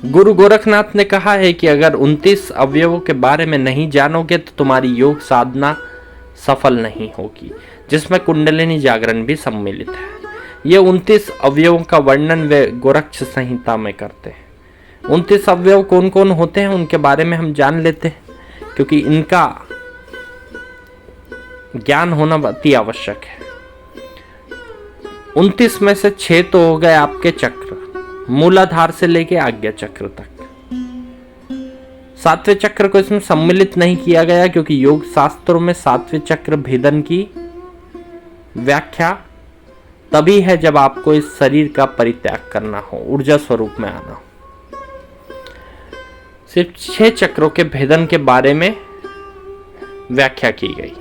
गुरु गोरखनाथ ने कहा है कि अगर 29 अवयवों के बारे में नहीं जानोगे तो तुम्हारी योग साधना सफल नहीं होगी, जिसमें कुंडलिनी जागरण भी सम्मिलित है। ये 29 अवयवों का वर्णन वे गोरक्ष संहिता में करते हैं। 29 अवयव कौन कौन होते हैं उनके बारे में हम जान लेते हैं, क्योंकि इनका ज्ञान होना अति आवश्यक है। 29 में से 6 तो हो गए आपके चक्र, मूलाधार से लेके आज्ञा चक्र तक। 7वें चक्र को इसमें सम्मिलित नहीं किया गया, क्योंकि योग शास्त्रों में 7वें चक्र भेदन की व्याख्या तभी है जब आपको इस शरीर का परित्याग करना हो, ऊर्जा स्वरूप में आना हो। सिर्फ 6 चक्रों के भेदन के बारे में व्याख्या की गई,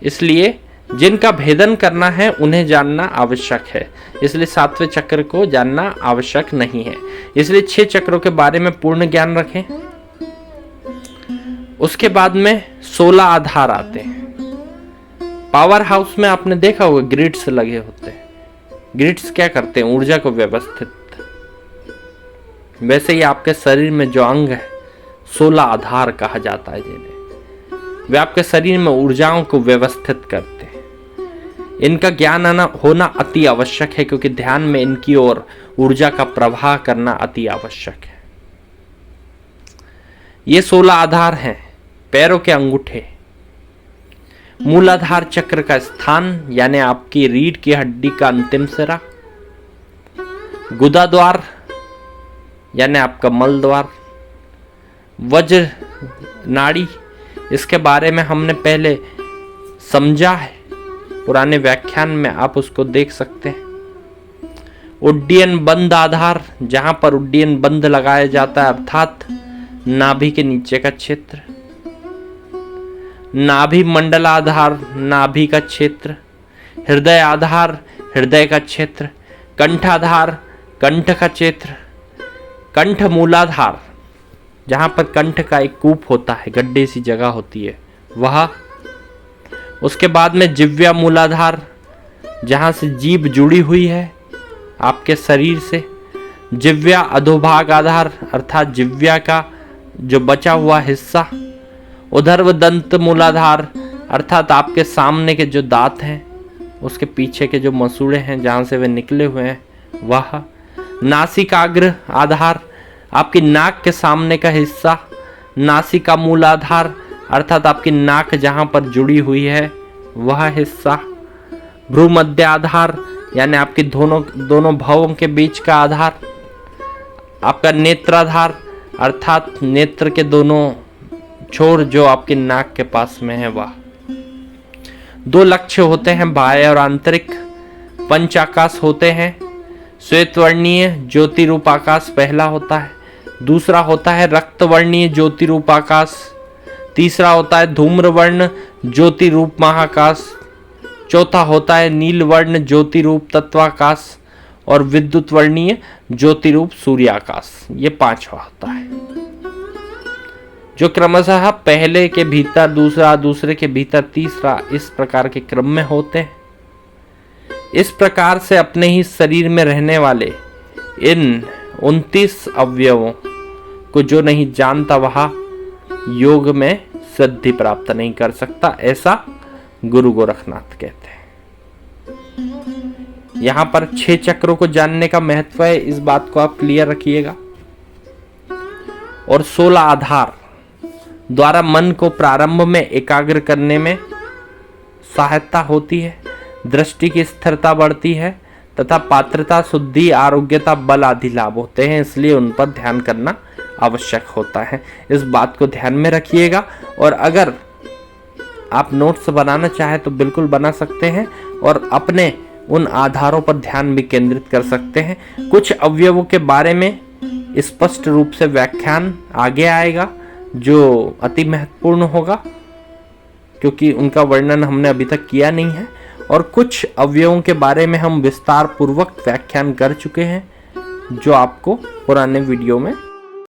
इसलिए जिनका भेदन करना है उन्हें जानना आवश्यक है, इसलिए 7वें चक्र को जानना आवश्यक नहीं है। इसलिए 6 चक्रों के बारे में पूर्ण ज्ञान रखें। उसके बाद में 16 आधार आते हैं। पावर हाउस में आपने देखा होगा ग्रिड्स लगे होते हैं। ग्रिड्स क्या करते हैं? ऊर्जा को व्यवस्थित। वैसे ही आपके शरीर में जो अंग है 16 आधार कहा जाता है जिन्हें, वे आपके शरीर में ऊर्जाओं को व्यवस्थित करते हैं। इनका ज्ञान होना अति आवश्यक है, क्योंकि ध्यान में इनकी ओर ऊर्जा का प्रवाह करना अति आवश्यक है। ये 16 आधार हैं। पैरों के अंगूठे, मूलाधार चक्र का स्थान यानी आपकी रीढ़ की हड्डी का अंतिम सिरा, गुदा द्वार यानी आपका मल द्वार, वज्र नाड़ी, इसके बारे में हमने पहले समझा है पुराने व्याख्यान में, आप उसको देख सकते हैं। उड्डयन बंद आधार, जहां पर उड्डयन बंद लगाया जाता है, अर्थात नाभि के नीचे का क्षेत्र। नाभि मंडल आधार, नाभि का क्षेत्र। हृदय आधार, हृदय का क्षेत्र। कंठाधार, कंठ का क्षेत्र। कंठ मूलाधार, जहां पर कंठ का एक कूप होता है, गड्ढे सी जगह होती है, वह। उसके बाद में जिह्वा मूलाधार, जहां से जीभ जुड़ी हुई है आपके शरीर से। जिह्वा अधोभाग आधार, अर्थात जिह्वा का जो बचा हुआ हिस्सा। उधर्व दंत मूलाधार, अर्थात आपके सामने के जो दांत हैं उसके पीछे के जो मसूड़े हैं जहां से वे निकले हुए हैं, वह। नासिकाग्र आधार, आपकी नाक के सामने का हिस्सा। नासिका मूलाधार, अर्थात आपकी नाक जहां पर जुड़ी हुई है वह हिस्सा। भ्रूमध्य आधार, यानी आपकी दोनों भवों के बीच का आधार। आपका नेत्राधार, अर्थात नेत्र के दोनों छोर जो आपकी नाक के पास में है वह। 2 लक्ष्य होते हैं, बाह्य और आंतरिक। पंचाकाश होते हैं। श्वेत वर्णीय ज्योति रूप आकाश पहला होता है। दूसरा होता है रक्त वर्णीय ज्योति रूप आकाश। तीसरा होता है धूम्र वर्ण ज्योति रूप महाकाश। चौथा होता है नील वर्ण ज्योति रूप तत्वाकाश। और विद्युत वर्णीय ज्योति रूप सूर्याकाश। ये 5वां होता है, जो क्रमशः पहले के भीतर दूसरा, दूसरे के भीतर तीसरा, इस प्रकार के क्रम में होते हैं। इस प्रकार से अपने ही शरीर में रहने वाले इन 29 अवयवों को जो नहीं जानता वह योग में सिद्धि प्राप्त नहीं कर सकता, ऐसा गुरु गोरखनाथ कहते हैं। यहां पर 6 चक्रों को जानने का महत्व है, इस बात को आप क्लियर रखिएगा। और 16 आधार द्वारा मन को प्रारंभ में एकाग्र करने में सहायता होती है, दृष्टि की स्थिरता बढ़ती है तथा पात्रता, शुद्धि, आरोग्यता, बल आदि लाभ होते हैं, इसलिए उन पर ध्यान करना आवश्यक होता है। इस बात को ध्यान में रखिएगा। और अगर आप नोट्स बनाना चाहें तो बिल्कुल बना सकते हैं और अपने उन आधारों पर ध्यान भी केंद्रित कर सकते हैं। कुछ अवयवों के बारे में स्पष्ट रूप से व्याख्यान आगे आएगा जो अति महत्वपूर्ण होगा, क्योंकि उनका वर्णन हमने अभी तक किया नहीं है। और कुछ अवयवों के बारे में हम विस्तार पूर्वक व्याख्यान कर चुके हैं, जो आपको पुराने वीडियो में